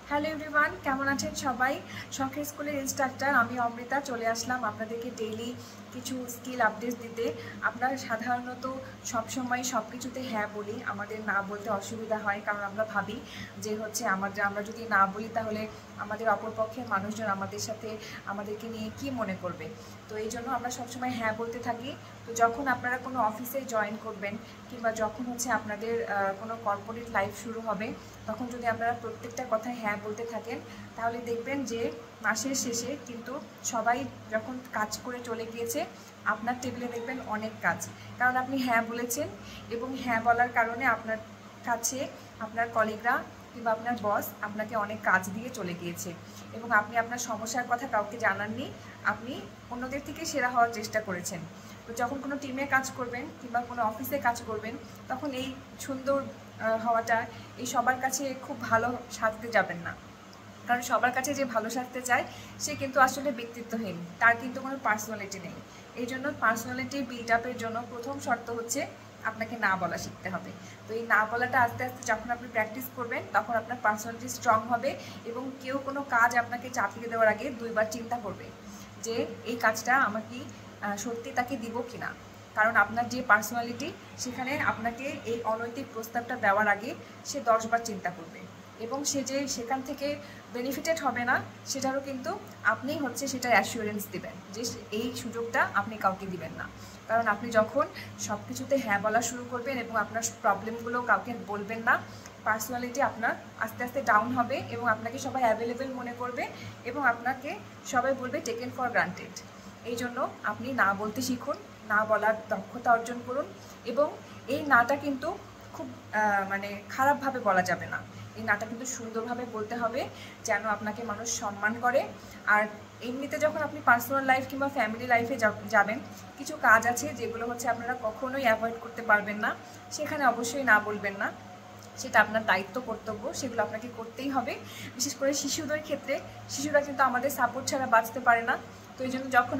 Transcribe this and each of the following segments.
Hello everyone, কেমন আছেন সবাই? শখের স্কুলের ইনস্ট্রাক্টর আমি অমৃতা চলে আসলাম আপনাদেরকে ডেইলি কিছু স্কিল আপডেট দিতে। আমরা সাধারণত সবসময় সব কিছুতে হ্যাঁ বলি, আমাদের না বলতে অসুবিধা হয়, কারণ আমরা ভাবি যে আমরা যদি না বলি তাহলে আমাদের অপরপক্ষের মানুষজন আমাদেরকে নিয়ে কি মনে করবে। তো এই জন্য আমরা সবসময় হ্যাঁ বলতে থাকি। তো যখন আপনারা কোনো অফিসে জয়েন করবেন কিংবা যখন আপনাদের কোনো কর্পোরেট লাইফ শুরু হবে, তখন যদি আপনারা প্রত্যেকটা কথায় হ্যাঁ বলতে থাকেন, তাহলে দেখবেন যে মাসের শেষে কিন্তু সবাই যখন কাজ করে চলে গিয়েছে, আপনার টেবিলে দেখবেন অনেক কাজ, কারণ আপনি হ্যাঁ বলেছেন। এবং হ্যাঁ বলার কারণে আপনার কাছে আপনার কলিগরা কিংবা আপনার বস আপনাকে অনেক কাজ দিয়ে চলে গিয়েছে, এবং আপনি আপনার সমস্যার কথা কাউকে জানাননি, আপনি অন্যদের থেকে সেরা হওয়ার চেষ্টা করেছেন। তো যখন কোনো টিমে কাজ করবেন কিংবা কোনো অফিসে কাজ করবেন, তখন এই সুন্দর হওয়াটা এই সবার কাছে খুব ভালো সাজতে যাবেন না, কারণ সবার কাছে যে ভালো সাজতে চায় সে কিন্তু আসলে ব্যক্তিত্বহীন, তার কিন্তু কোনো পার্সোনালিটি নেই। এই জন্য পার্সোনালিটি বিল্ড আপের জন্য প্রথম শর্ত হচ্ছে আপনাকে না বলা শিখতে হবে। তো এই না বলাটা আস্তে আস্তে যখন আপনি প্র্যাকটিস করবেন, তখন আপনার পার্সোনালিটি স্ট্রং হবে, এবং কেউ কোনো কাজ আপনাকে চাপিয়ে দেওয়ার আগে দুইবার চিন্তা করবে যে এই কাজটা আমার কি সত্যি তাকে দিব কিনা। কারণ আপনার যে পার্সোনালিটি, সেখানে আপনাকে এই অনৈতিক প্রস্তাবটা দেওয়ার আগে সে 10 বার চিন্তা করবে, এবং সে যে সেখান থেকে বেনিফিটেড হবে না সেটারও কিন্তু আপনিই সেটা অ্যাসিওরেন্স দিবেন যে এই সুযোগটা আপনি কাউকে দিবেন না। কারণ আপনি যখন সব কিছুতে হ্যাঁ বলা শুরু করবেন এবং আপনার প্রবলেমগুলো কাউকে বলবেন না, পার্সোনালিটি আপনার আস্তে আস্তে ডাউন হবে, এবং আপনাকে সবাই অ্যাভেলেবেল মনে করবে, এবং আপনাকে সবাই বলবে টেকেন ফর গ্রান্টেড। এই জন্য আপনি না বলতে শিখুন, না বলার দক্ষতা অর্জন করুন, এবং এই নাটা কিন্তু খুব খারাপভাবে বলা যাবে না। এই নাটা কিন্তু সুন্দরভাবে বলতে হবে, যেন আপনাকে মানুষ সম্মান করে। আর এমনিতে যখন আপনি পার্সোনাল লাইফ কিংবা ফ্যামিলি লাইফে যাবেন, কিছু কাজ আছে যেগুলো আপনারা কখনোই অ্যাভয়েড করতে পারবেন না, সেখানে অবশ্যই না বলবেন না। সেটা আপনার দায়িত্ব, কর্তব্য, সেগুলো আপনাকে করতেই হবে। বিশেষ করে শিশুদের ক্ষেত্রে, শিশুরা কিন্তু আমাদের সাপোর্ট ছাড়া বাঁচতে পারে না। তো এই জন্য যখন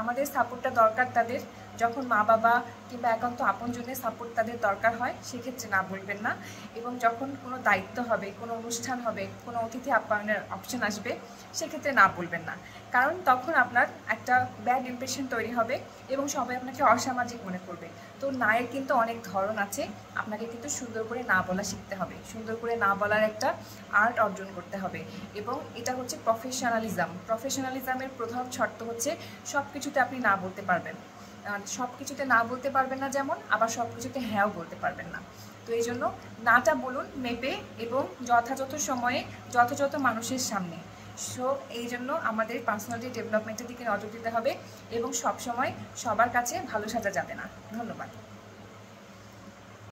আমাদের সাপোর্টটা দরকার তাদের, যখন মা বাবা কিংবা একান্ত আপনজনের সাপোর্ট তাদের দরকার হয়, সেক্ষেত্রে না বলবেন না। এবং যখন কোনো দায়িত্ব হবে, কোনো অনুষ্ঠান হবে, কোনো অতিথি আপ্যায়নের অপশন আসবে, সেক্ষেত্রে না বলবেন না, কারণ তখন আপনার একটা ব্যাড ইমপ্রেশন তৈরি হবে এবং সবাই আপনাকে অসামাজিক মনে করবে। তো নায়ের কিন্তু অনেক ধরন আছে, আপনাকে কিন্তু সুন্দর করে না বলা শিখতে হবে, সুন্দর করে না বলার একটা আর্ট অর্জন করতে হবে। এবং এটা প্রফেশনালিজমের প্রধান শর্ত হচ্ছে সব কিছুতে আপনি না বলতে পারবেন। সব কিছুতে না বলতে পারবেন না, যেমন আবার সব কিছুতে হ্যাঁও বলতে পারবেন না। তো এই জন্য নাটা বলুন মেপে এবং যথাযথ সময়ে যথাযথ মানুষের সামনে। সো এই জন্য আমাদের পার্সোনালিটি ডেভেলপমেন্টের দিকে নজর দিতে হবে, এবং সব সময় সবার কাছে ভালো সাজা যাবে না। ধন্যবাদ।